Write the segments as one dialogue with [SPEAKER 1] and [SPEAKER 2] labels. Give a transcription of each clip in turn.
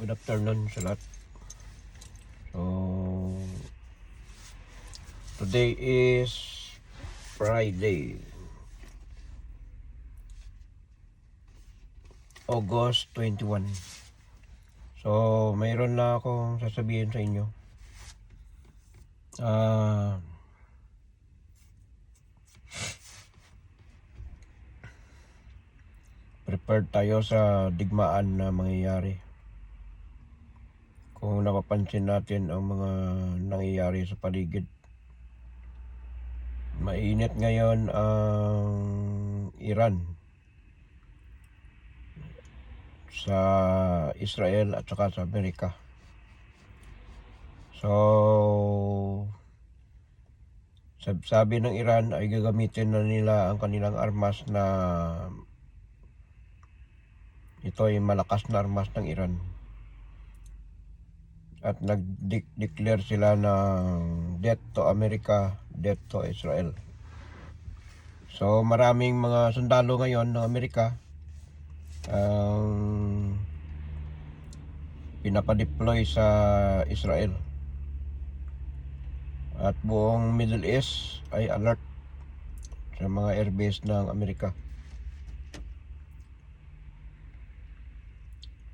[SPEAKER 1] Good afternoon sa lahat. So, today is Friday, August 21. So, mayroon na akong sasabihin sa inyo. Prepared tayo sa digmaan na mangyayari. Kung napapansin natin ang mga nangyayari sa paligid, mainit ngayon ang Iran sa Israel at saka sa Amerika. So, sabi ng Iran ay gagamitin na nila ang kanilang armas na ito ay malakas na armas ng Iran. At nag-declare sila ng death to America, death to Israel. So maraming mga sundalo ngayon ng Amerika ang pinapadeploy sa Israel. At buong Middle East ay alert sa mga airbase ng Amerika.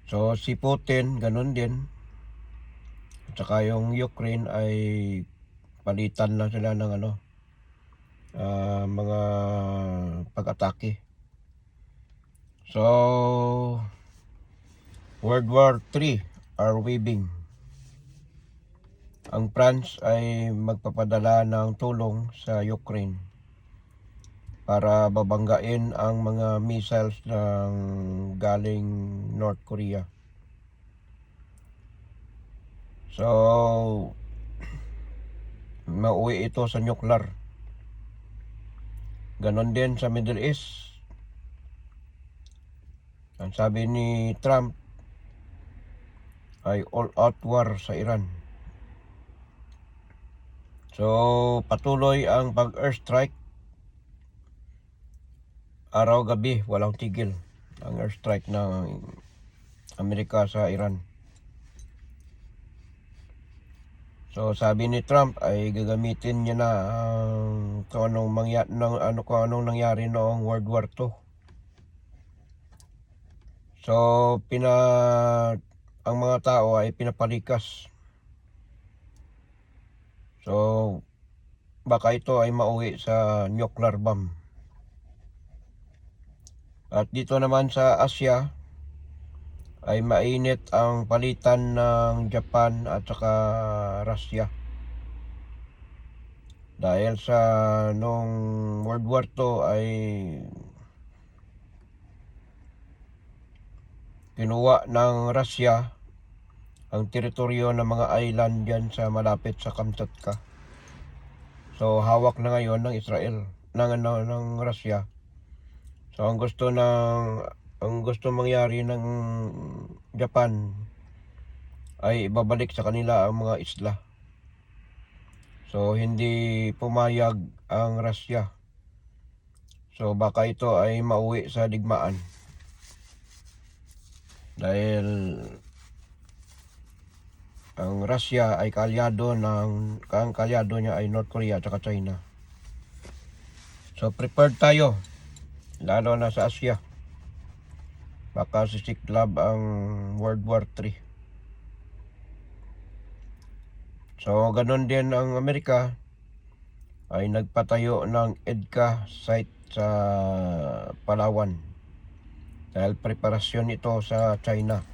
[SPEAKER 1] So si Putin ganun din. At saka yung Ukraine ay palitan na sila ng mga pag-atake. So World War III are waving. Ang France ay magpapadala ng tulong sa Ukraine para babanggain ang mga missiles ng galing North Korea. So mauwi ito sa nuclear. Ganon din sa Middle East. Ang sabi ni Trump ay all-out war sa Iran. So patuloy ang pag-airstrike. Araw-gabi, walang tigil ang airstrike ng Amerika sa Iran. So sabi ni Trump ay gagamitin niya na kung anong nangyari noong World War II. So ang mga tao ay pinapalikas. So baka ito ay mauwi sa nuclear bomb. At dito naman sa Asia ay mainit ang palitan ng Japan at saka Russia. Dahil sa nung World War II ay kinuha ng Russia ang teritoryo ng mga island dyan sa malapit sa Kamchatka. So hawak na ngayon ng Israel, ng Russia. So ang gusto mangyari ng Japan ay ibabalik sa kanila ang mga isla. So hindi pumayag ang Russia. So baka ito ay mauwi sa digmaan. Dahil ang Russia ay ang kalyado niya ay North Korea at China. So prepared tayo, lalo na sa Asia. Baka sisiklab ang World War III. So ganun din ang Amerika ay nagpatayo ng EDCA site sa Palawan. Dahil preparasyon ito sa China.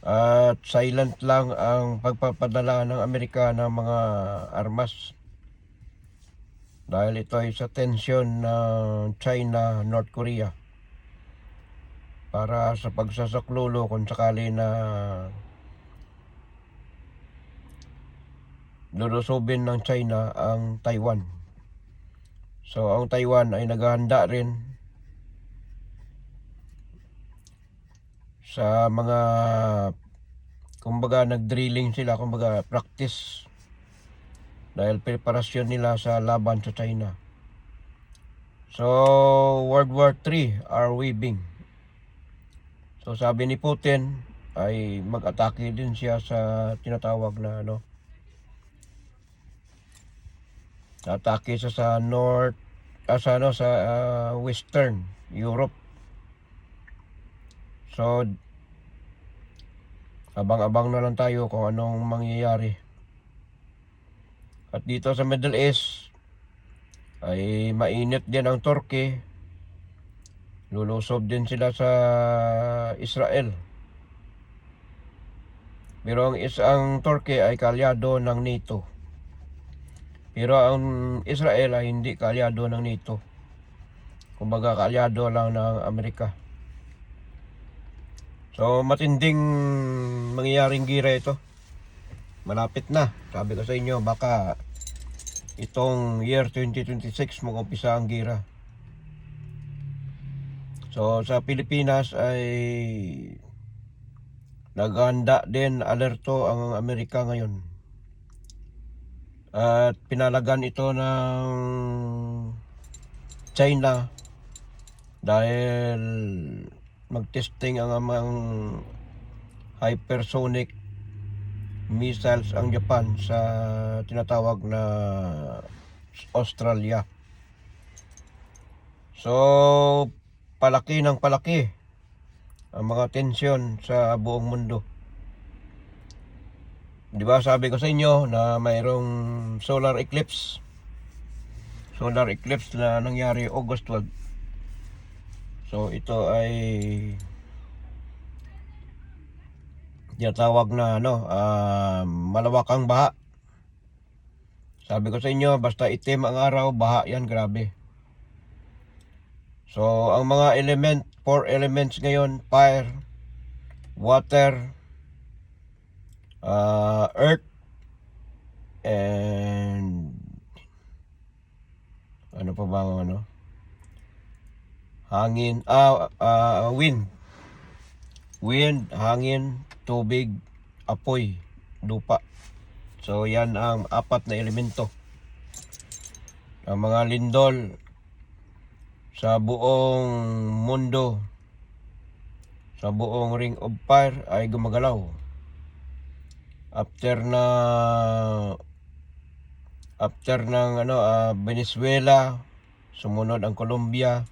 [SPEAKER 1] At silent lang ang pagpapadala ng Amerika ng mga armas. Dahil ito ay sa tensyon ng China, North Korea. Para sa pagsasaklulo kung sakali na lulusobin ng China ang Taiwan. So ang Taiwan ay naghahanda rin sa mga nag-drilling sila, practice. Dahil preparasyon nila sa laban sa China. So World War III are waving. So sabi ni Putin, ay mag-atake din siya sa tinatawag na atake siya sa north, sa western Europe. So abang-abang na lang tayo kung anong mangyayari. At dito sa Middle East ay mainit din ang Turkey. Lulusob din sila sa Israel. Pero ang isang Turkey ay kaalyado ng NATO. Pero ang Israel ay hindi kaalyado ng NATO. Kumbaga kaalyado lang ng Amerika. So matinding mangyayaring gira ito. Malapit na. Sabi ko sa inyo, baka itong year 2026 mag-umpisa ang gira. So sa Pilipinas ay naghanda din alerto ang Amerika ngayon. At pinalagan ito ng China dahil mag-testing ang amang hypersonic missiles ang Japan sa tinatawag na Australia. So palaki ng palaki ang mga tensyon sa buong mundo. Di ba sabi ko sa inyo na mayroong solar eclipse na nangyari August 12. So ito ay tinatawag na malawakang baha. Sabi ko sa inyo, basta itim ang araw, baha yan, grabe. So ang mga 4 elements ngayon, fire, water, earth, and ano pa ba hangin, wind, hangin, tubig, apoy, lupa. So yan ang 4 na elemento. Ang mga lindol sa buong mundo, sa buong ring of fire ay gumagalaw. After ng Venezuela, sumunod ang Colombia,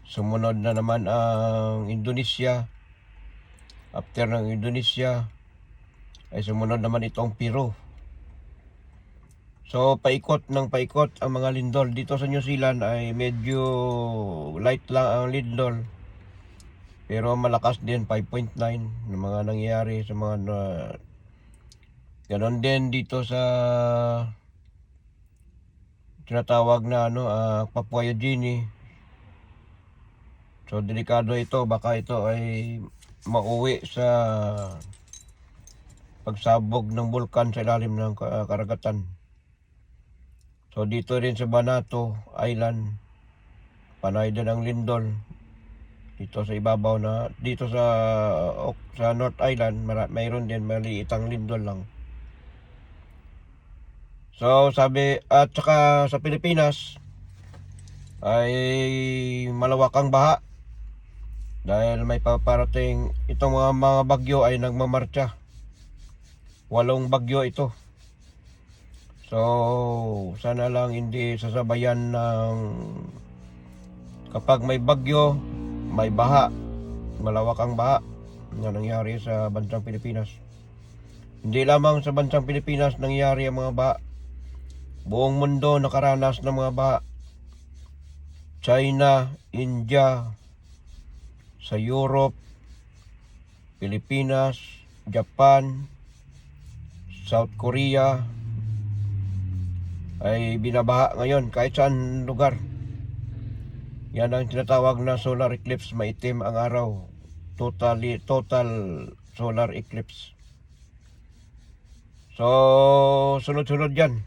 [SPEAKER 1] sumunod na naman ang Indonesia. After ng Indonesia ay sumunod naman itong Peru. So paikot ang mga lindol. Dito sa New Zealand ay medyo light lang ang lindol, pero malakas din, 5.9 ng mga nangyayari sa mga ganon din dito sa tinatawag na Papua New Guinea. So delikado ito, baka ito ay mauwi sa pagsabog ng bulkan sa ilalim ng karagatan. So dito rin sa Banato Island, panay din ang lindol. Dito sa ibabaw dito sa North Island, mayroon din maliitang lindol lang. So at saka sa Pilipinas ay malawakang baha dahil may paparating itong mga bagyo ay nagmamarcha. 8 bagyo ito. So sana lang hindi sasabayan ng kapag may bagyo, may baha, malawakang baha na nangyari sa bansang Pilipinas. Hindi lamang sa bansang Pilipinas nangyari ang mga baha. Buong mundo nakaranas ng mga baha. China, India, sa Europe, Pilipinas, Japan, South Korea ay binabaha ngayon kahit saan lugar. Yan ang tinatawag na solar eclipse. Maitim ang araw. Total solar eclipse. So sunod-sunod yan.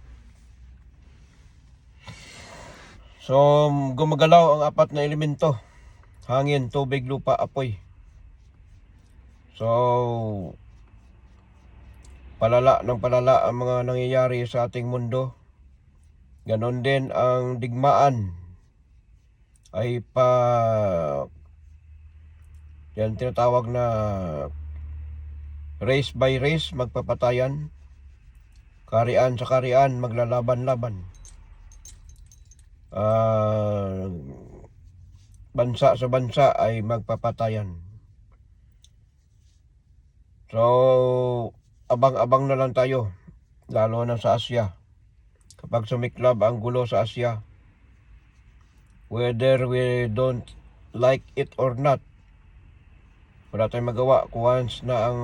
[SPEAKER 1] So gumagalaw ang 4 na elemento: hangin, tubig, lupa, apoy. So palala ang mga nangyayari sa ating mundo. Ganon din ang digmaan ay yan tinatawag na Race by race, magpapatayan. Karian sa karian, maglalaban-laban. Bansa sa bansa ay magpapatayan. So, abang-abang na lang tayo, lalo na sa Asya. Kapag sumiklab ang gulo sa Asya, whether we don't like it or not, wala tayong magawa. Once na ang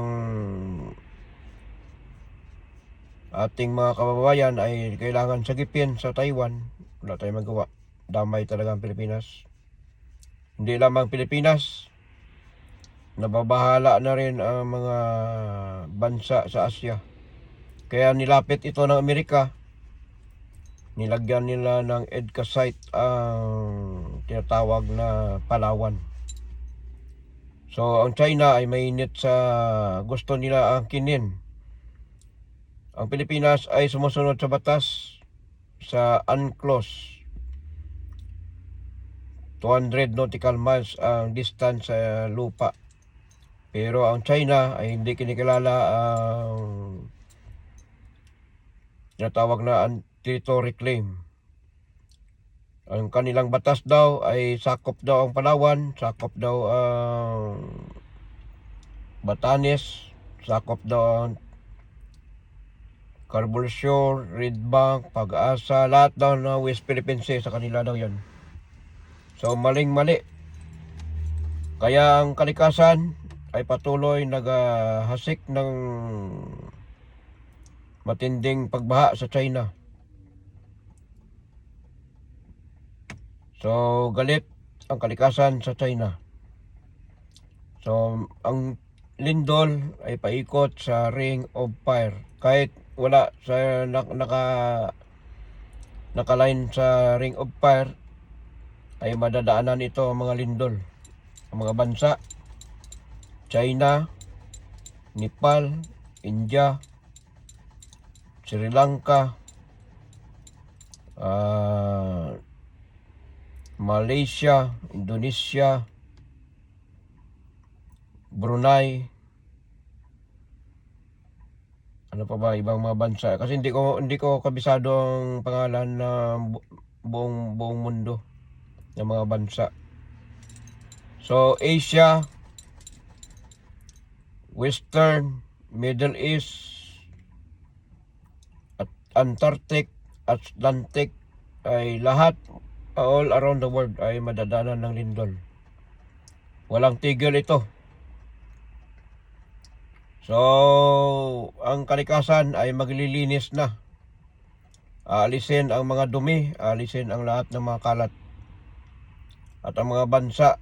[SPEAKER 1] ating mga kababayan ay kailangan sagipin sa Taiwan, wala tayong magawa. Damay talaga ang Pilipinas. Hindi lamang Pilipinas, nababahala na rin ang mga bansa sa Asya. Kaya nilapit ito ng Amerika. Nilagyan nila ng EDCA site ang tinatawag na Palawan. So ang China ay mainit sa gusto nila angkinin. Ang Pilipinas ay sumusunod sa batas sa UNCLOS. 200 nautical miles ang distance sa lupa. Pero ang China ay hindi kinikilala ang tinatawag na territory claim. Ang kanilang batas daw ay sakop daw ang Palawan, sakop daw ang Batanes, sakop daw ang Carbon Shore, Red Bank, Pag-asa, lahat daw na West Philippine Sea, sa kanila daw yan. So maling-mali. Kaya ang kalikasan ay patuloy naghahasik ng matinding pagbaha sa China. So galit ang kalikasan sa China. So ang lindol ay paikot sa Ring of Fire. Kahit wala sa nakaline sa Ring of Fire, ay madadaanan ito ang mga lindol. Ang mga bansa, China, Nepal, India, Sri Lanka, Malaysia, Indonesia, Brunei, ano pa ba ibang mga bansa, kasi hindi ko kabisado ang pangalan ng buong mundo ng mga bansa. So Asia, Western, Middle East, at Antarctic, Atlantic, ay lahat, all around the world ay madadanan ng lindol. Walang tigil ito. So ang kalikasan ay maglilinis na. Aalisin ang mga dumi, aalisin ang lahat ng mga kalat. At ang mga bansa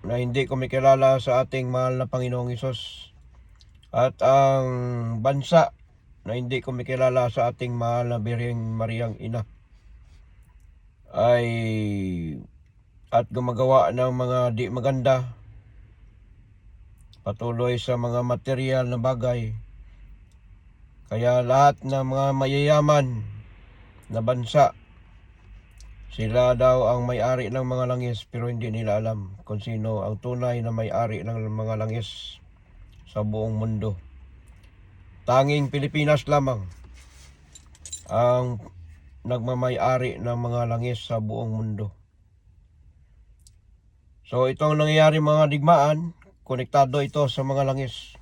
[SPEAKER 1] na hindi kumikilala sa ating mahal na Panginoong Hesus, at ang bansa na hindi kumikilala sa ating mahal na Birheng Mariang Ina, ay at gumagawa ng mga di maganda, patuloy sa mga material na bagay. Kaya lahat ng mga mayayaman na bansa, sila daw ang may-ari ng mga langis, pero hindi nila alam kung sino ang tunay na may-ari ng mga langis sa buong mundo. Tanging Pilipinas lamang ang nagmamay-ari ng mga langis sa buong mundo. So itong nangyayari mga digmaan, konektado ito sa mga langis.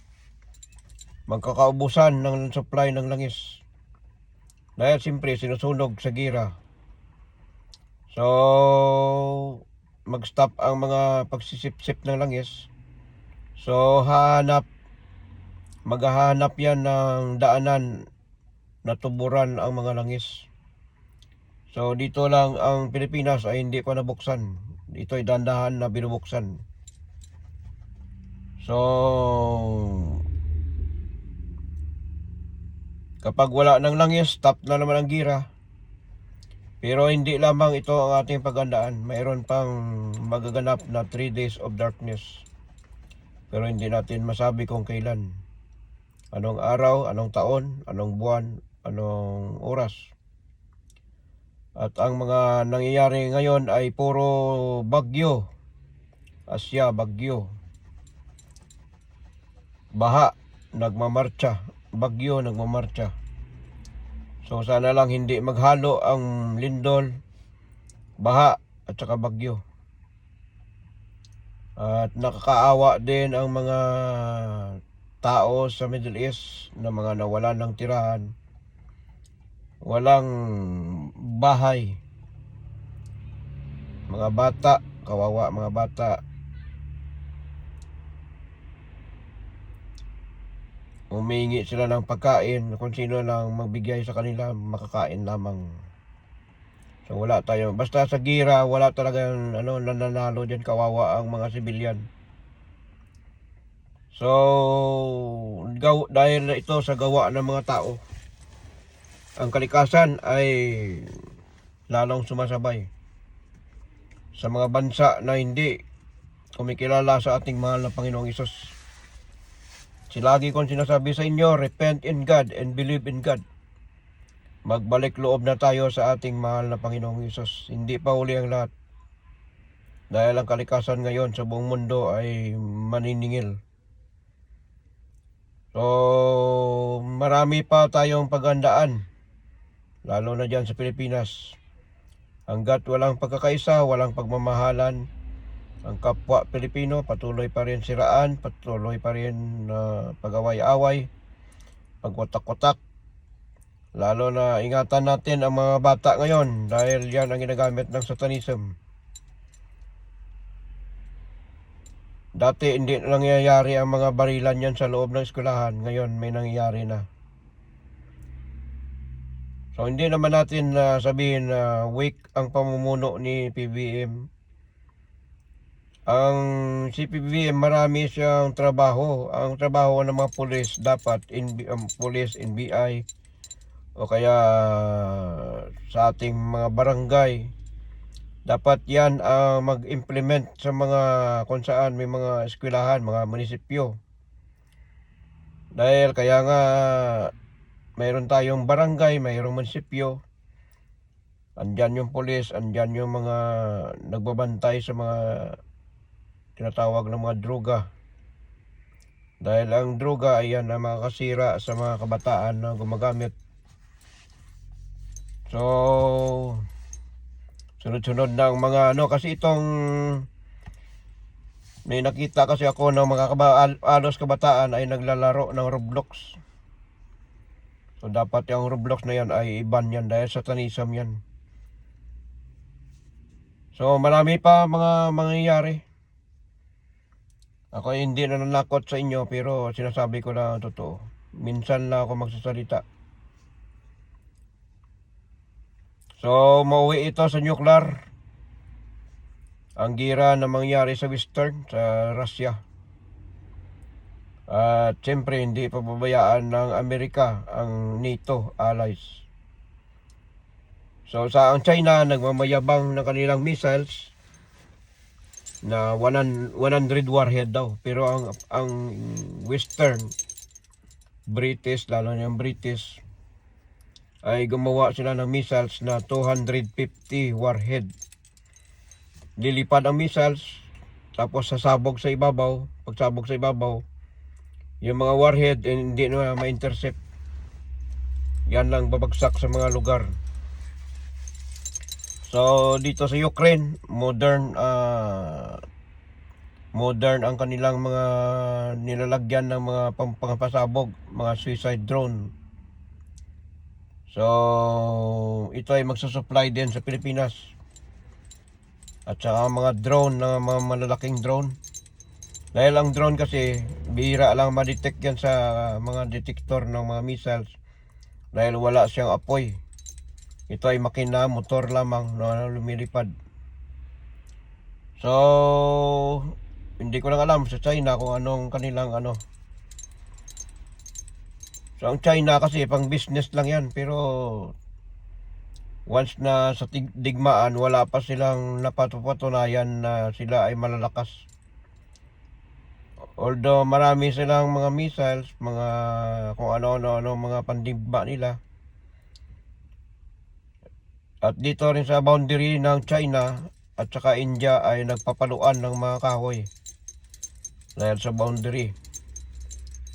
[SPEAKER 1] Magkakaubusan ng supply ng langis. Dahil siyempre sinusunog sa gira. So mag-stop ang mga pagsisip-sip ng langis. So maghahanap yan ng daanan na tuburan ang mga langis. So dito lang ang Pilipinas ay hindi pa nabuksan. Ito ay dandahan na binubuksan. So kapag wala ng langis, stop na naman ang gira. Pero hindi lamang ito ang ating paghandaan. Mayroon pang magaganap na 3 days of darkness. Pero hindi natin masabi kung kailan. Anong araw, anong taon, anong buwan, anong oras. At ang mga nangyayari ngayon ay puro bagyo. Asya, bagyo. Baha. nagmamarcha, bagyo nagmamarcha. So sana lang hindi maghalo ang lindol, baha at saka bagyo. At nakakaawa din ang mga tao sa Middle East na mga nawalan ng tirahan, walang bahay, mga bata, kawawa mga bata. Humingi sila ng pagkain, kung sino lang magbigay sa kanila, makakain lamang. So wala tayo, basta sa gira, wala talagang nananalo dyan, kawawa ang mga sibilyan. So dahil ito sa gawa ng mga tao, ang kalikasan ay lalong sumasabay sa mga bansa na hindi kumikilala sa ating mahal na Panginoong Hesus. Lagi kong sinasabi sa inyo, repent in God and believe in God. Magbalik loob na tayo sa ating mahal na Panginoong Hesus. Hindi pa uli ang lahat. Dahil ang kalikasan ngayon sa buong mundo ay maniningil. So marami pa tayong paghandaan, lalo na dyan sa Pilipinas. Hanggat walang pagkakaisa, walang pagmamahalan, ang kapwa Pilipino patuloy pa rin siraan, patuloy pa rin pag-away-away, pagwatak-watak. Lalo na ingatan natin ang mga bata ngayon dahil yan ang ginagamit ng satanism. Dati hindi nangyayari ang mga barilan yan sa loob ng eskwelahan, ngayon may nangyayari na. So hindi naman natin sabihin na weak ang pamumuno ni PBBM. Ang si PBBM marami siyang trabaho. Ang trabaho ng mga pulis dapat pulis, NBI o kaya sa ating mga barangay, dapat yan mag-implement sa mga kung saan may mga eskwelahan, mga munisipyo. Dahil kaya nga mayroon tayong barangay, mayroong munisipyo, andyan yung pulis, andyan yung mga nagbabantay sa mga tinatawag ng mga droga. Dahil ang droga ay yan ang makakasira sa mga kabataan na gumagamit. So sunod-sunod ng mga kasi itong may nakita kasi ako ng mga alos kabataan ay naglalaro ng Roblox. So dapat yung Roblox na yan ay iban yan dahil satanism yan. So marami pa mga mangyayari. Ako hindi nananakot sa inyo pero sinasabi ko na totoo. Minsan lang ako magsasalita. So mauwi ito sa nuclear. Ang gira na mangyari sa Western, sa Russia. At siyempre hindi pababayaan ng Amerika ang NATO allies. So sa ang China nagmamayabang ng kanilang missiles na 100 warhead daw, pero ang Western, British, lalo na yung British, ay gumawa sila ng missiles na 250 warhead. Lilipad ang missiles, tapos sasabog sa ibabaw. Pagsabog sa ibabaw, yung mga warhead hindi na ma-intercept. Yan lang babagsak sa mga lugar. So dito sa Ukraine, modern ang kanilang mga nilalagyan ng mga pangpasabog, mga suicide drone. So ito ay magsusupply din sa Pilipinas. At saka mga drone, na mga malalaking drone. Dahil ang drone kasi bihira lang ma-detect yan sa mga detector ng mga missiles dahil wala siyang apoy. Ito ay makina, motor lamang na lumilipad. So hindi ko lang alam sa China kung anong kanilang So ang China kasi pang business lang yan, pero once na sa digmaan, wala pa silang napatutunayan na sila ay malalakas. Although marami silang mga missiles, mga kung ano mga pandigma nila. At dito rin sa boundary ng China at saka India ay nagpapaluan ng mga kahoy. Dahil sa boundary,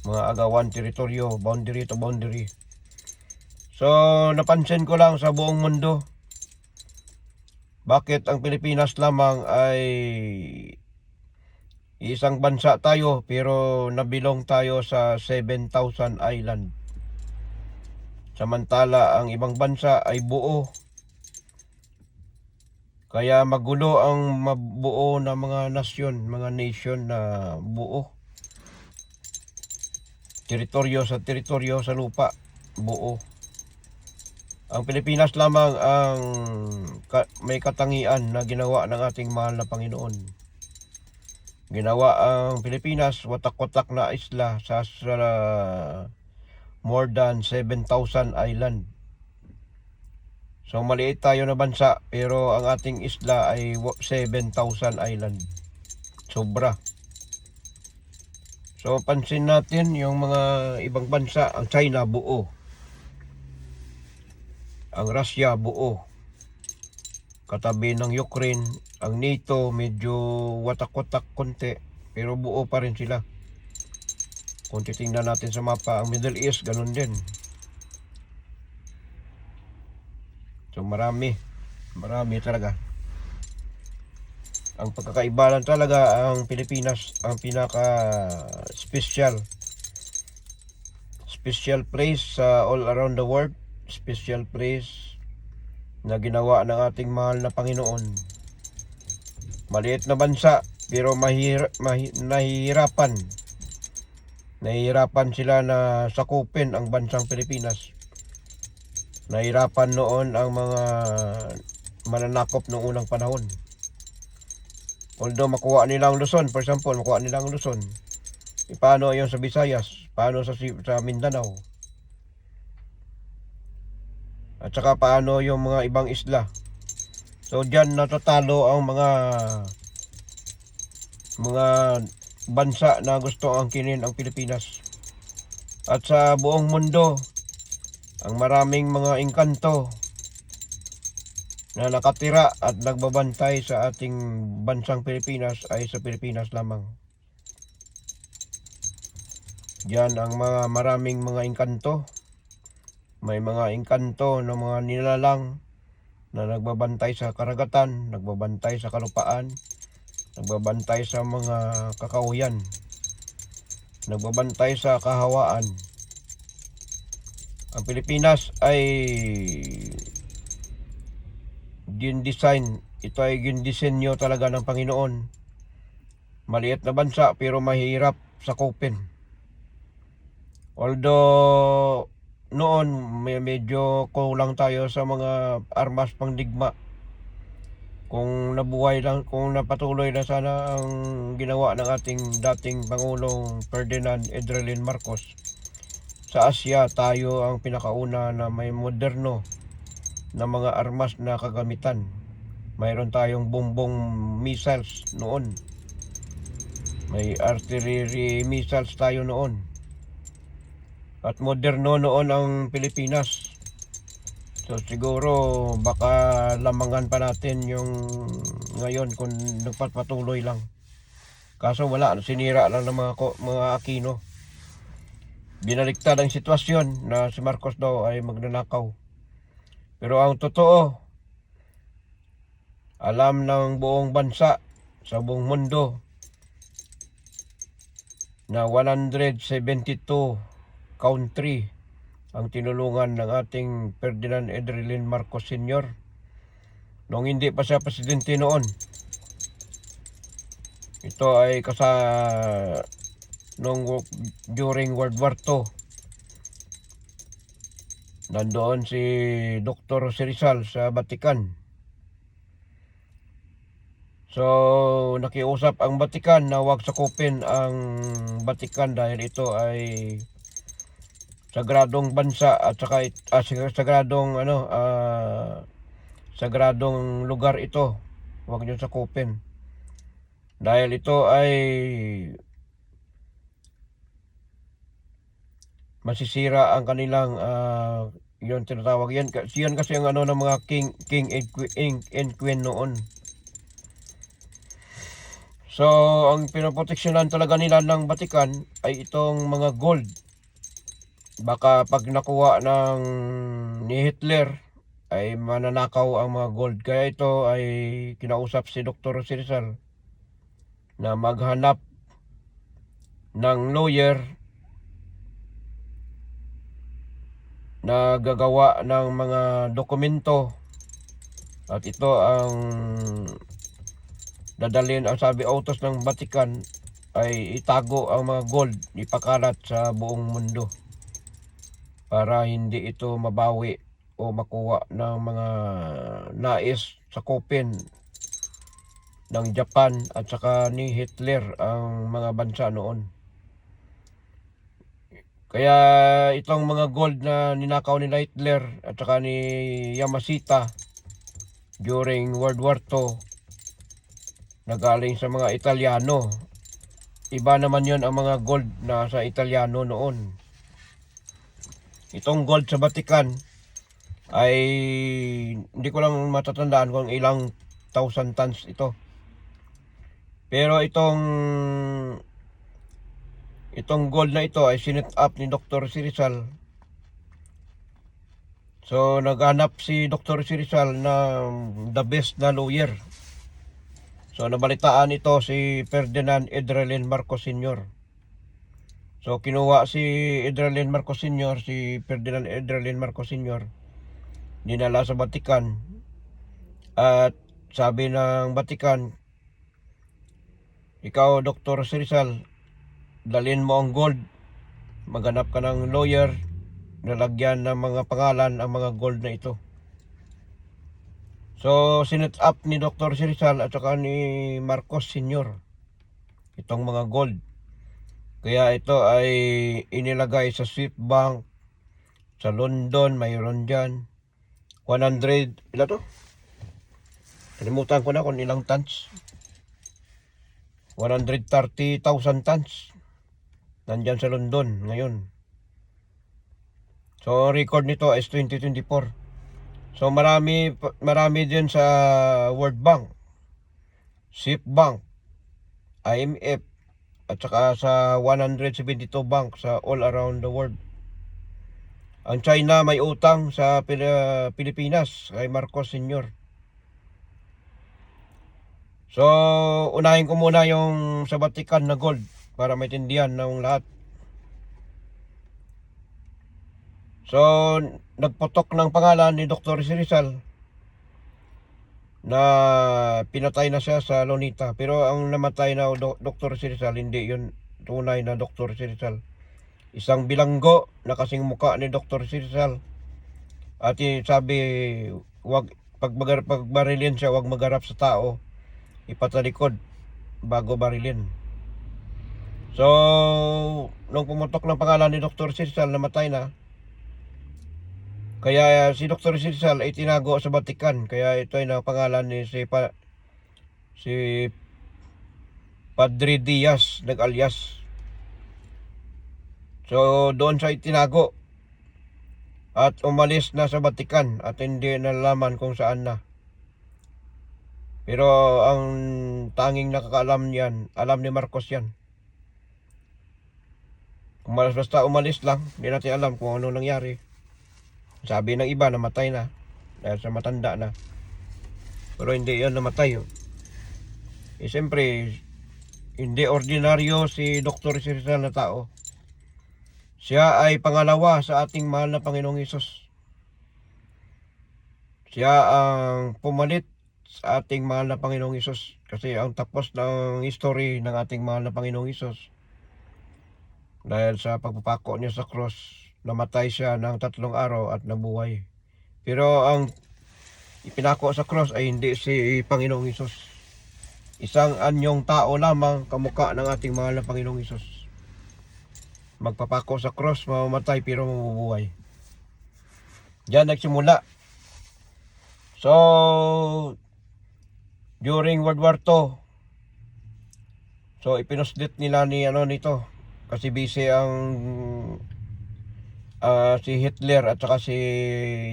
[SPEAKER 1] mga agawan teritoryo, boundary to boundary. So napansin ko lang sa buong mundo, bakit ang Pilipinas lamang ay isang bansa tayo pero nabilong tayo sa 7,000 island. Samantala ang ibang bansa ay buo. Kaya magulo ang mabuo na mga nasyon, mga nation na buo. Teritoryo sa lupa, buo. Ang Pilipinas lamang ang may katangian na ginawa ng ating mahal na Panginoon. Ginawa ang Pilipinas watak-watak na isla sa more than 7,000 island. So maliit tayo na bansa pero ang ating isla ay 7,000 island. Sobra. So pansin natin yung mga ibang bansa, ang China buo. Ang Russia buo. Katabi ng Ukraine, ang NATO medyo watak-watak konti pero buo pa rin sila. Kung titingnan natin sa mapa, ang Middle East ganun din. So marami talaga. Ang pagkakaiba lang talaga, ang Pilipinas ang pinaka special place sa all around the world. Special place na ginawa ng ating mahal na Panginoon. Maliit na bansa pero nahihirapan sila na sakupin ang bansang Pilipinas. Nahirapan noon ang mga mananakop noong unang panahon. Although makuha nila ang Luzon, for example, paano yung sa Visayas? Paano sa Mindanao? At saka paano yung mga ibang isla? So diyan natatalo ang mga bansa na gusto angkinin ang Pilipinas. At sa buong mundo, ang maraming mga engkanto na nakatira at nagbabantay sa ating bansang Pilipinas ay sa Pilipinas lamang. Diyan ang maraming mga engkanto. May mga engkanto ng mga nilalang na nagbabantay sa karagatan, nagbabantay sa kalupaan, nagbabantay sa mga kakauyan, nagbabantay sa kahawaan. Ang Pilipinas ay ito ay gindisenyo talaga ng Panginoon. Maliit na bansa pero mahirap sakupin. Although noon medyo kulang tayo sa mga armas pangdigma. Kung napatuloy na sana ang ginawa ng ating dating Pangulong Ferdinand Edralin Marcos. Sa Asia, tayo ang pinakauna na may moderno na mga armas na kagamitan. Mayroon tayong bombong missiles noon. May artillery missiles tayo noon. At moderno noon ang Pilipinas. So siguro baka lamangan pa natin yung ngayon kung nagpapatuloy lang. Kaso wala, sinira lang ng mga Aquino. Binaliktad ang sitwasyon na si Marcos daw ay magnanakaw. Pero ang totoo, alam ng buong bansa sa buong mundo na 172 country ang tinulungan ng ating Ferdinand Edralin Marcos Sr. Nung hindi pa siya presidente noon. Ito ay during World War II. Nandoon si Dr. Rizal sa Vatican. So nakiusap ang Vatican na huwag sakupin ang Vatican dahil ito ay sagradong bansa at saka sagradong lugar ito. Huwag niyo sakupin. Dahil ito ay masisira ang kanilang yun tinatawag yan. Yan kasi ang ng mga king and queen noon. So, ang pinoproteksyonan talaga nila ng Vatican ay itong mga gold. Baka pag nakuha ni Hitler ay mananakaw ang mga gold. Kaya ito ay kinausap si Dr. Rizal na maghanap ng lawyer na gagawa ng mga dokumento, at ito ang dadalhin, ang sabi utos ng Vatican ay itago ang mga gold, ipakalat sa buong mundo para hindi ito mabawi o makuha ng mga nais sakupin ng Japan at saka ni Hitler ang mga bansa noon. Kaya itong mga gold na ninakaw ni Hitler at saka ni Yamashita during World War II na galing sa mga Italyano. Iba naman yon ang mga gold na sa Italyano noon. Itong gold sa Vatican ay hindi ko lang matatandaan kung ilang thousand tons ito. Pero itong gold na ito ay sinet up ni Dr. Rizal. So naghanap si Dr. Rizal na the best na lawyer. So nabalitaan ito si Ferdinand Edralin Marcos Sr. So kinuha si Edralin Marcos Sr., si Ferdinand Edralin Marcos Sr., dinala sa Vatican. At sabi ng Vatican, ikaw Dr. Rizal, dalhin mo ang gold, maghanap ka ng lawyer, nalagyan ng mga pangalan ang mga gold na ito. So sinet up ni Dr. Rizal at saka ni Marcos Sr. itong mga gold. Kaya ito ay inilagay sa Swift Bank sa London, mayroon dyan 100, ilan to? Kalimutan ko na kung ilang tons. 130,000 tons nandyan sa London ngayon. So record nito is 2024. So marami din sa World Bank, Swift Bank, IMF, at saka sa 172 bank sa all around the world. Ang China may utang sa Pilipinas kay Marcos Sr. So unahin ko muna yung sa Vatican na gold para maintindihan ng lahat. So nagputok ng pangalan ni Dr. Rizal na pinatay na siya sa Lonita. Pero ang namatay na Dr. Rizal, hindi yun tunay na Dr. Rizal. Isang bilanggo na kasing muka ni Dr. Rizal. At sabi, pagbarilin siya, wag magarap sa tao, ipatalikod bago barilin. So nung pumutok ng pangalan ni Dr. Rizal, namatay na. Kaya si Dr. Rizal ay tinago sa Vatican. Kaya ito ay pangalan ni si Padre Diaz nag-alias. So doon siya itinago at umalis na sa Vatican at hindi nalaman kung saan na. Pero ang tanging nakakaalam niyan, alam ni Marcos yan. Kung basta umalis lang, hindi natin alam kung ano nangyari. Sabi ng iba, namatay na dahil sa matanda na. Pero hindi yan namatay. Siyempre, hindi ordinaryo si Dr. Rizal na tao. Siya ay pangalawa sa ating mahal na Panginoong Hesus. Siya ang pumalit sa ating mahal na Panginoong Hesus. Kasi ang tapos ng history ng ating mahal na Panginoong Hesus, dahil sa pagpapako niya sa cross, namatay siya ng 3 araw at nabuhay. Pero ang ipinako sa cross ay hindi si Panginoong Hesus. Isang anyong tao lamang kamukha ng ating mahal na Panginoong Hesus. Magpapako sa cross, mamamatay pero mabubuhay. Diyan nagsimula. So during World War II, so ipinuslit nila nito kasi busy ang si Hitler at saka si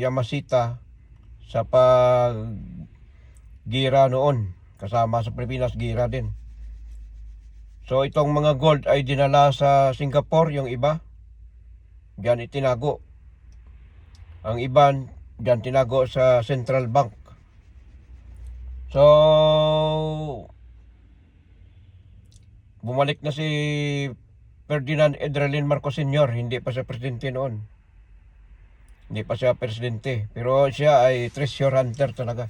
[SPEAKER 1] Yamashita sa gira noon. Kasama sa Pilipinas, gira din. So itong mga gold ay dinala sa Singapore, yung iba diyan itinago. Ang iba diyan tinago sa Central Bank. So bumalik na si Ferdinand Edralin Marcos Sr., hindi pa siya presidente noon. Hindi pa siya presidente, pero siya ay treasure hunter talaga.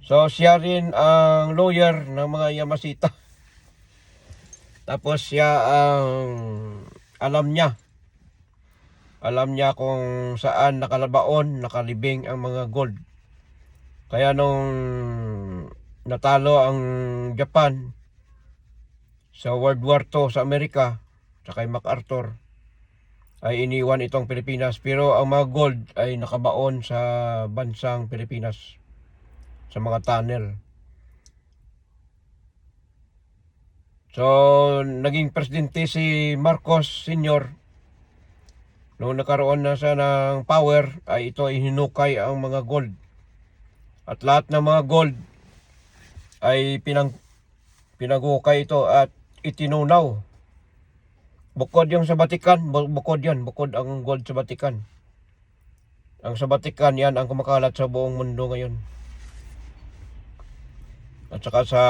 [SPEAKER 1] So siya rin ang lawyer ng mga Yamasita. Tapos siya ang alam niya kung saan nakalibing ang mga gold. Kaya nung natalo ang Japan sa World War II sa Amerika, sa kay MacArthur, ay iniwan itong Pilipinas. Pero ang mga gold ay nakabaon sa bansang Pilipinas, sa mga tunnel. So, naging presidente si Marcos Sr. Noong nakaroon na siya ng power, ay ito hinukay ang mga gold. At lahat ng mga gold ay pinagukay ito at itinunaw. Bukod yung sa Vatican, bukod ang gold sa Vatican. Ang sa Vatican, yan ang kumakalat sa buong mundo ngayon. At saka sa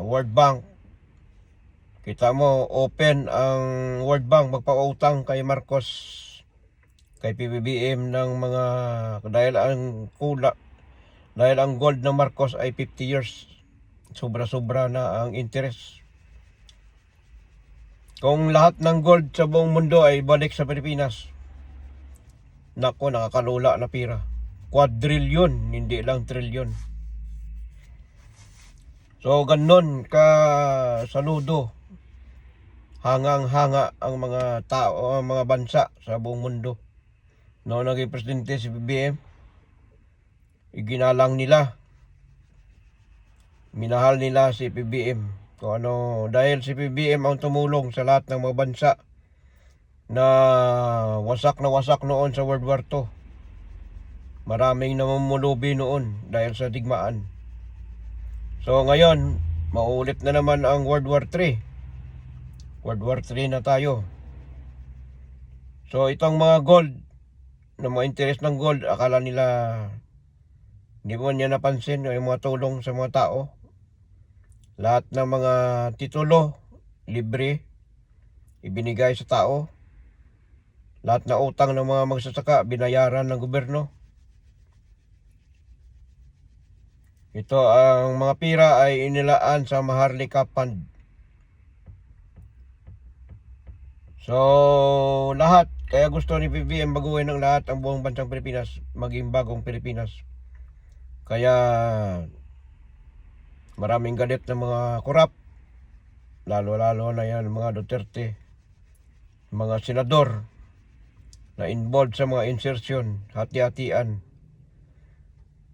[SPEAKER 1] World Bank, kita mo, open ang World Bank magpautang kay Marcos, kay PBBM ng mga, dahil ang gold ng Marcos ay 50 years. Sobra-sobra na ang interest. Kung lahat ng gold sa buong mundo ay balik sa Pilipinas, nako, nakakalula na pira. Quadrillion, hindi lang trillion. So ganun ka saludo, hangang-hanga ang mga tao, ang mga bansa sa buong mundo. Noong naging presidente si PBBM, iginalang nila, minahal nila si PBBM. Kung ano, dahil si PBBM ang tumulong sa lahat ng mga bansa na wasak noon sa World War II. Maraming namumulubi noon dahil sa digmaan. So ngayon, mauulit na naman ang World War III. World War III na tayo. So itong mga gold, na mga interest ng gold, akala nila hindi mo niya napansin yung mga tulong sa mga tao. Lahat ng mga titulo, libre, ibinigay sa tao. Lahat na utang ng mga magsasaka, binayaran ng gobyerno. Ito, ang mga pira ay inilaan sa Maharlika Fund. So, lahat, kaya gusto ni PBBM baguhin ng lahat ang buong bansang Pilipinas, maging bagong Pilipinas. Kaya, maraming galit ng mga korap, lalo na yan, mga Duterte, mga senador, na involved sa mga insertion, hati-hatian.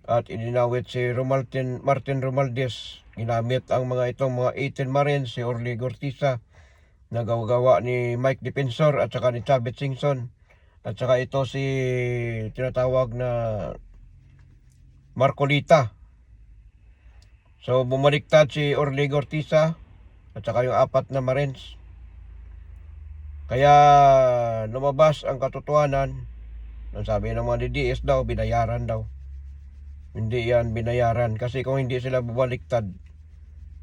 [SPEAKER 1] At ininawit si Martin Romualdez. Ginamit ang itong mga 18 Marines, si Orly Gortiza, nagawa ni Mike Defensor at saka ni Chavez Singson. At saka ito si tinatawag na Marcolita. So bumaliktad si Orly Gortiza at saka yung 4 na Marines. Kaya lumabas ang katotohanan. Ang sabi ng mga DDS daw, binayaran daw. Hindi yan binayaran. Kasi kung hindi sila bumaliktad,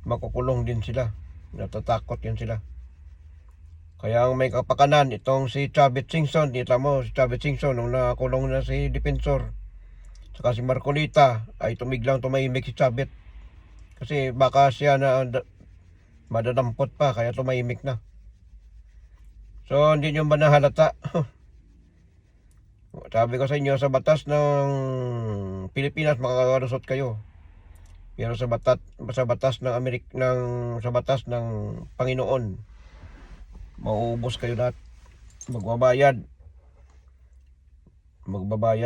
[SPEAKER 1] makukulong din sila. Natatakot yan sila. Kaya ang may kapakanan, itong si Chavez Singson, kita mo si Chavez Singson, nung nakulong na si Defensor, saka si Marcolita, ay tumahimik si Chavez. Kasi baka siya na madadampot pa, kaya tumahimik na. So, hindi nyo ba nahalata? Sabi ko sa inyo, sa batas ng Pilipinas makakalusot kayo. Pero sa batas ng sa batas ng Panginoon, mauubos kayo lahat. Magbabayad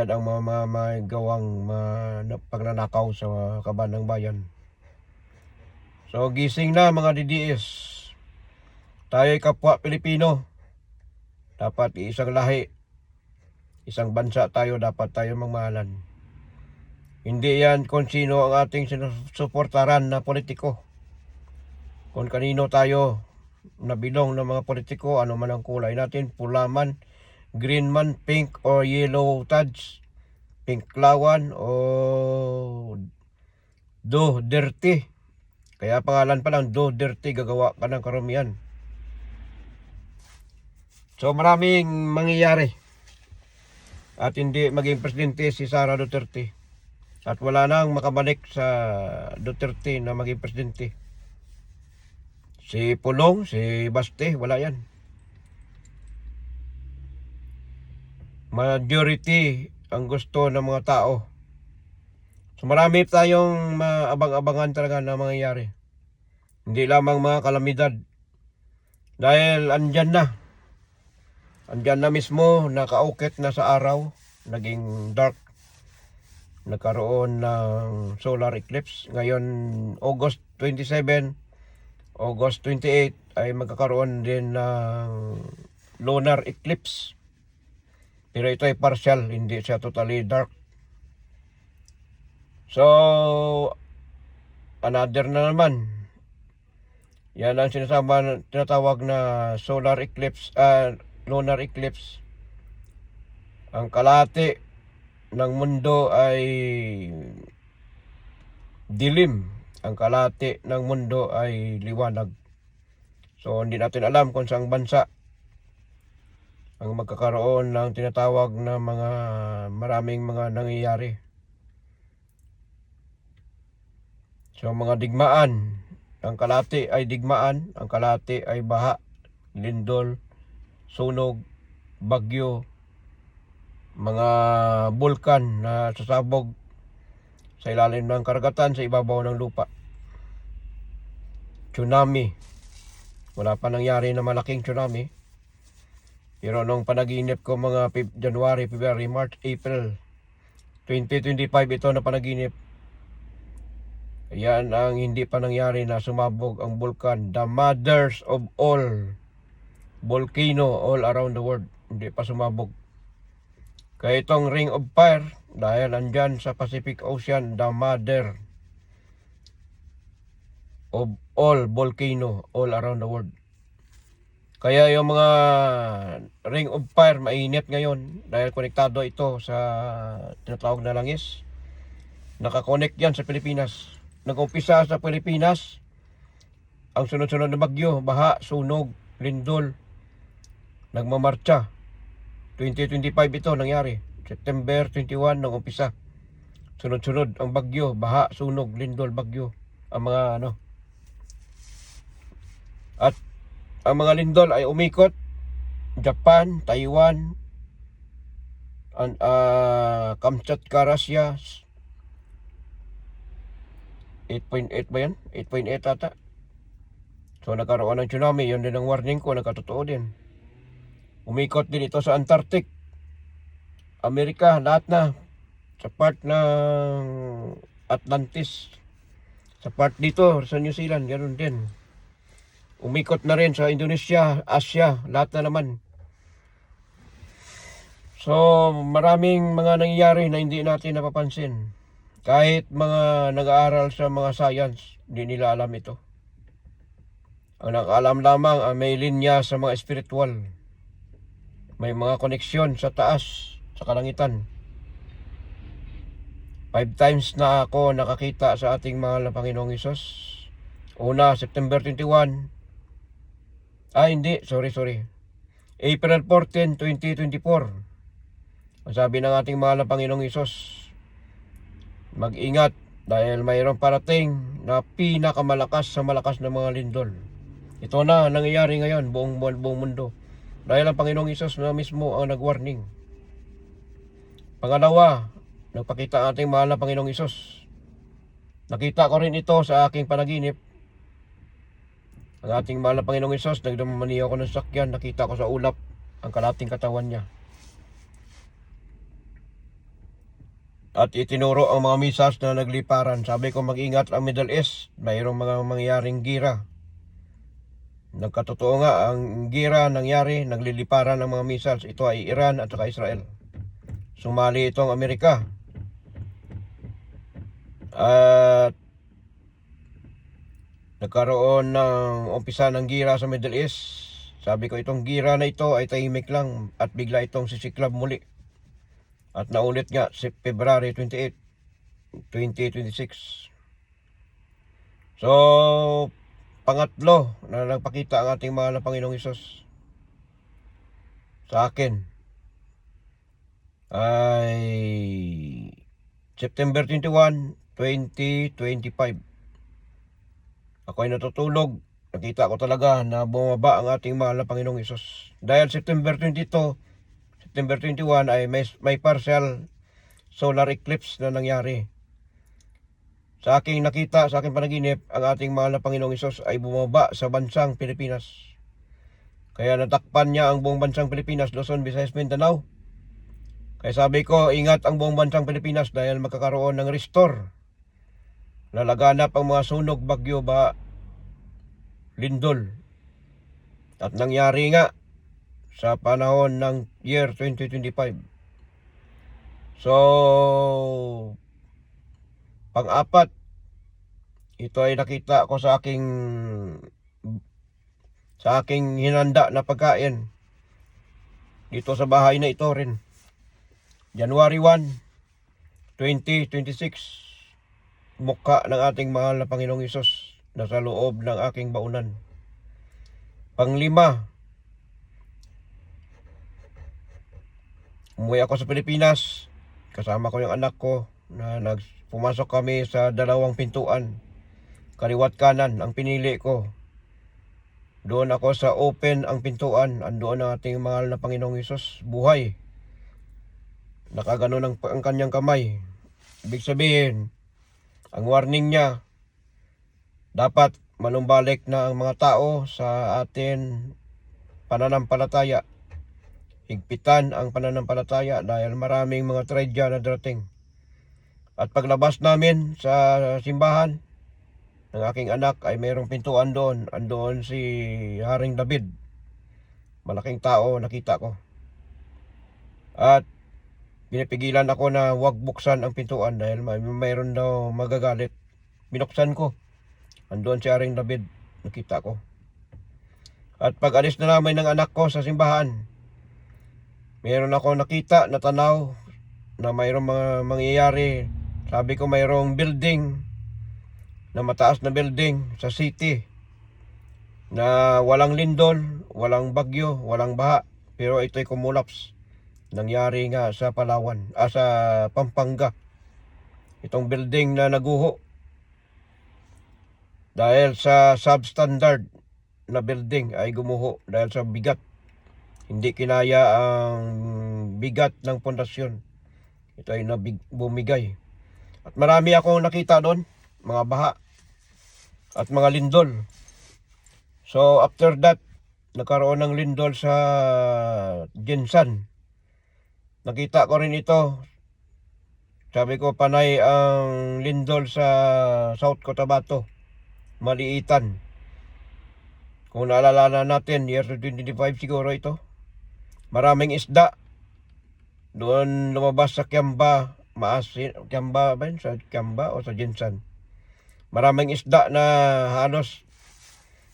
[SPEAKER 1] ang mga gawang pagnanakaw sa kaban ng bayan. So gising na mga DDS. Tayo'y kapwa Pilipino. Dapat isang lahi, isang bansa tayo, dapat tayo magmahalan. Hindi yan kung sino ang ating sinusuportaran na politiko. kung kanino tayo nabilong ng mga politiko, ano man ang kulay natin, pula man, green man, pink or yellow tads, pink lawan o do dirty. Kaya pangalan pa lang do dirty, gagawa ka ng karumihan. So maraming mangyayari at hindi maging presidente si Sara Duterte. At wala nang makabalik sa Duterte na maging presidente. Si Pulong, si Baste, wala yan. Majority ang gusto ng mga tao. So marami tayong maabang-abangan talaga na mangyayari. Hindi lamang mga kalamidad. Dahil andyan na mismo, nakaukit na sa araw, naging dark. Nagkaroon ng solar eclipse. Ngayon, August 27, August 28 ay magkakaroon din ng lunar eclipse. Pero ito ay partial, hindi siya totally dark. So, another na naman. Yan ang tinatawag na solar eclipse, lunar eclipse. Ang kalahati ng mundo ay dilim. Ang kalahati ng mundo ay liwanag. So, hindi natin alam kung saang bansa ang magkakaroon ng tinatawag na maraming mga nangyayari. So, mga digmaan. Ang kalahati ay digmaan, ang kalahati ay baha, lindol, sunog, bagyo, mga bulkan na sasabog sa ilalim ng karagatan, sa ibabaw ng lupa. Tsunami. Wala pa nangyari na malaking tsunami. Pero nung panaginip ko mga January, February, March, April 2025 ito na panaginip. Yan ang hindi pa nangyari na sumabog ang bulkan. The mothers of all volcano all around the world. Hindi pa sumabog. Kaya itong Ring of Fire, dahil andyan sa Pacific Ocean, the mother of all volcano all around the world. Kaya yung mga Ring of Fire mainit ngayon dahil konektado ito sa tinatawag na langis. Nakakonect yan sa Pilipinas. Nag-umpisa sa Pilipinas ang sunod-sunod na bagyo, baha, sunog, lindol, nagmamarcha. 2025 ito nangyari. September 21 nag-umpisa. Sunod-sunod ang bagyo, baha, sunog, lindol, bagyo. Ang mga At ang mga lindol ay umikot Japan, Taiwan, Kamchatka, Russia. 8.8 ba yan? 8.8 ata. So nagkaroon ng tsunami. Yun din ang warning ko. Nagkatotoo din. Umikot din ito sa Antarctic, Amerika, lahat na. Sa part ng Atlantis. Sa part dito sa New Zealand, ganoon din. Umikot na rin sa Indonesia, Asia, lahat na naman. So maraming mga nangyayari na hindi natin napapansin. Kahit mga nag-aaral sa mga science, hindi nila alam ito. Ang nakaalam lamang ang may linya sa mga spiritual. May mga koneksyon sa taas, sa kalangitan. 5 times na ako nakakita sa ating mahal na Panginoong Hesus. Una, September 21. Sorry. April 14, 2024. Ang sabi ng ating mahal na Panginoong Hesus, mag-ingat dahil mayroong parating na pinakamalakas sa malakas na mga lindol. Ito na nangyayari ngayon buong mundo. Dahil ang Panginoong Hesus na mismo ang nag-warning. Pangalawa, nagpakita ang ating mahal na Panginoong Hesus. Nakita ko rin ito sa aking panaginip. Ang ating mahal na Panginoong Hesus, nagdamaniyo ako ng sakyan, nakita ko sa ulap ang kalating katawan niya. At itinuro ang mga misas na nagliparan. Sabi ko mag-ingat ang Middle East. Mayroong mga mangyaring gira. Nagkatotoo nga ang gira nangyari, nagliliparan ang mga missiles. Ito ay Iran at saka Israel. Sumali itong Amerika. At nagkaroon ng umpisa ng gira sa Middle East. Sabi ko itong gira na ito ay tahimik lang at bigla itong sisiklab muli. At naulit nga si February 28, 2026. So, pangatlo na nagpakita ang ating mahal na Panginoong Hesus sa akin ay September 21, 2025. Ako ay natutulog. Nakita ko talaga na bumaba ang ating mahal na Panginoong Hesus. Dahil September 22, September 21 ay may partial solar eclipse na nangyari. Sa aking nakita, sa aking panaginip, ang ating mahal na Panginoong Hesus ay bumaba sa bansang Pilipinas. Kaya natakpan niya ang buong bansang Pilipinas, Luzon, Visayas, Mindanao. Kaya sabi ko, ingat ang buong bansang Pilipinas dahil magkakaroon ng restore. Lalaganap ang mga sunog, bagyo, lindol. At nangyari nga sa panahon ng year 2025. So, pang-apat, ito ay nakita ko sa aking hinanda na pagkain dito sa bahay na ito rin. January 1, 2026. Mukha ng ating mahal na Panginoong Hesus na sa loob ng aking baunan. Panglima, umuwi ako sa Pilipinas. Kasama ko yung anak ko na pumasok kami sa dalawang pintuan. Kaliwat kanan ang pinili ko. Doon ako sa open ang pintuan. Andoon ang ating mahal na Panginoong Hesus. Buhay. Nakaganon ang kanyang kamay. Ibig sabihin, ang warning niya, dapat manumbalik na ang mga tao sa atin pananampalataya. Higpitan ang pananampalataya dahil maraming mga tragedya na darating. At paglabas namin sa simbahan ng aking anak ay mayroong pintuan doon. Andoon si Haring David. Malaking tao nakita ko. At pinipigilan ako na huwag buksan ang pintuan dahil mayroon daw magagalit. Binuksan ko. Andoon si Haring David. Nakita ko. At pag alis na namin ng anak ko sa simbahan, mayroon ako nakita na tanaw na mayroong mga mangyayari. Sabi ko mayroong building na mataas na building sa city na walang lindol, walang bagyo, walang baha. Pero ito'y kumulaps. Nangyari nga sa Palawan, sa Pampanga. Itong building na naguho. Dahil sa substandard na building ay gumuho dahil sa bigat. Hindi kinaya ang bigat ng pundasyon. Ito ay bumigay. At marami akong nakita doon, mga baha at mga lindol. So after that, nagkaroon ng lindol sa Jensan. Nakita ko rin ito. Sabi ko, panay ang lindol sa South Cotabato. Maliitan. Kung naalala natin, year 2025 siguro ito. Maraming isda. Doon lumabas sa Kiamba. Kiamba ba yun? Sa Kiamba o sa Jensan. Maraming isda na halos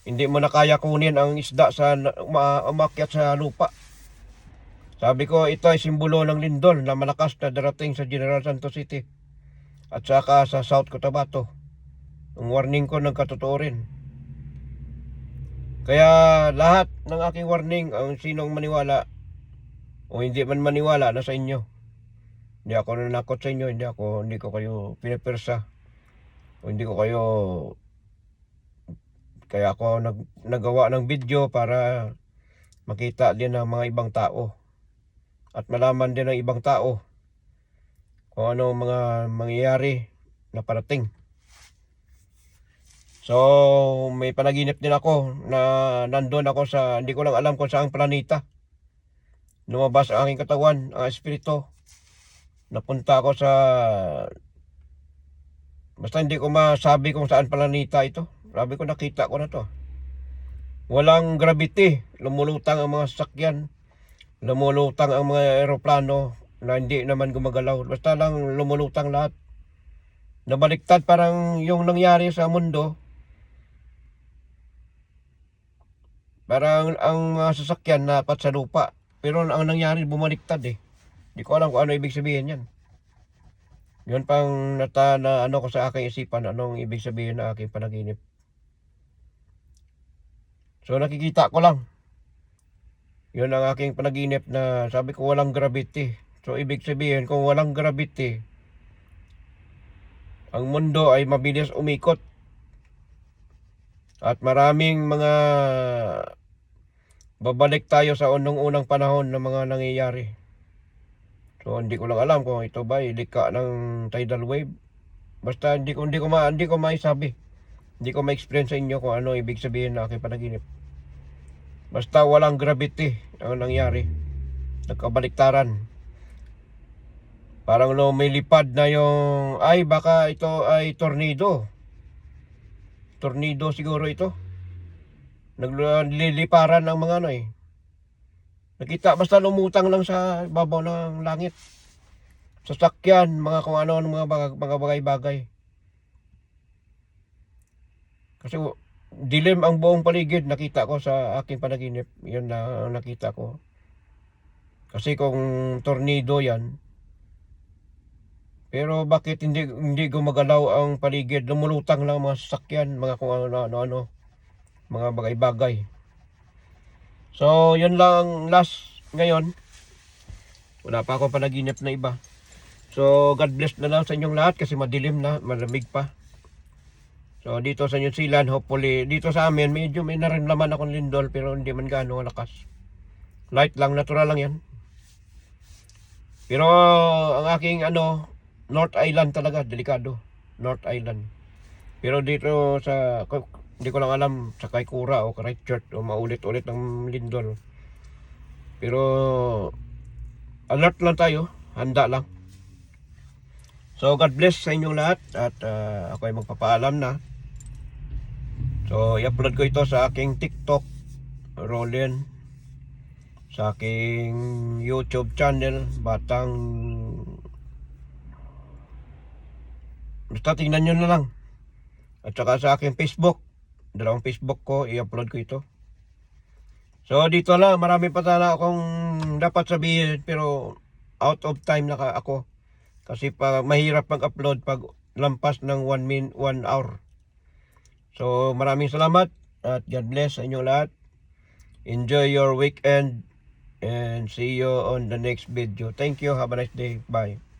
[SPEAKER 1] hindi mo na kaya kunin ang isda sa umakyat sa lupa. Sabi ko, ito ay simbolo ng lindol na malakas na darating sa General Santos City at saka sa South Cotabato. Ang warning ko nagkatotoo rin. Kaya lahat ng aking warning, ang sinong maniwala o hindi man maniwala, nasa inyo. Hindi ako nanakot sa inyo, hindi ko kayo pinipersa. O hindi ko kayo, kaya ako nagawa ng video para makita din ng mga ibang tao. At malaman din ng ibang tao kung ano mga mangyayari na parating. So, may panaginip din ako na nandun ako sa, hindi ko lang alam kung saang planeta. Lumabas ang aking katawan, ang espiritu. Napunta ako sa, basta hindi ko masabi kung saan planeta ito. Sabi ko, nakita ko na to. Walang gravity, lumulutang ang mga sasakyan. Lumulutang ang mga eroplano na hindi naman gumagalaw. Basta lang lumulutang lahat. Nabaliktad parang yung nangyari sa mundo Parang ang mga sasakyan dapat sa lupa. Pero ang nangyari, bumaliktad eh. Hindi ko alam kung ano ibig sabihin yan. Yun pang na ano ko sa aking isipan, anong ibig sabihin na aking panaginip. So nakikita ko lang. Yun ang aking panaginip na sabi ko walang gravity. So ibig sabihin kung walang gravity, ang mundo ay mabilis umikot. At maraming mga babalik tayo sa unang panahon ng mga nangyayari. So hindi ko lang alam kung ito ba ilika ng tidal wave. Basta hindi ko maisabi. Hindi ko ma-explain sa inyo kung ano ibig sabihin ng aking panaginip. Basta walang gravity ang nangyari. Nagkabaliktaran. Parang lumilipad na yung baka ito ay tornado. Tornado siguro ito. Nagliliparan ng mga nakita basta lumutang lang sa babaw ng langit. Sasakyan, mga kung ano mga bagay-bagay. Kasi dilim ang buong paligid, nakita ko sa aking panaginip. Yun na nakita ko. Kasi kung tornado yan, pero bakit hindi gumagalaw ang paligid? Lumulutang lang mga sasakyan, mga kung ano, mga bagay-bagay. So, yun lang last ngayon. Wala pa akong panaginip na iba. So, God bless na lang sa inyong lahat kasi madilim na, malamig pa. So, dito sa New Zealand, hopefully, dito sa amin, medyo may naramdaman akong lindol pero hindi man gaano lakas. Light lang, natural lang yan. Pero, ang aking North Island talaga, delikado. North Island. Pero dito sa, hindi ko lang alam sa Kaikoura o Christchurch o maulit-ulit ng lindol. Pero, alert lang tayo, handa lang. So, God bless sa inyong lahat at ako ay magpapaalam na. So, i-upload ko ito sa aking TikTok, Rollin, sa aking YouTube channel, basta tingnan nyo na lang. At saka sa aking Facebook, dalawang Facebook ko, i-upload ko ito. So dito lang, marami pa sana akong dapat sabihin pero out of time na ako. Kasi mahirap mag-upload pag lampas ng 1 hour. So maraming salamat at God bless sa inyong lahat. Enjoy your weekend and see you on the next video. Thank you. Have a nice day. Bye.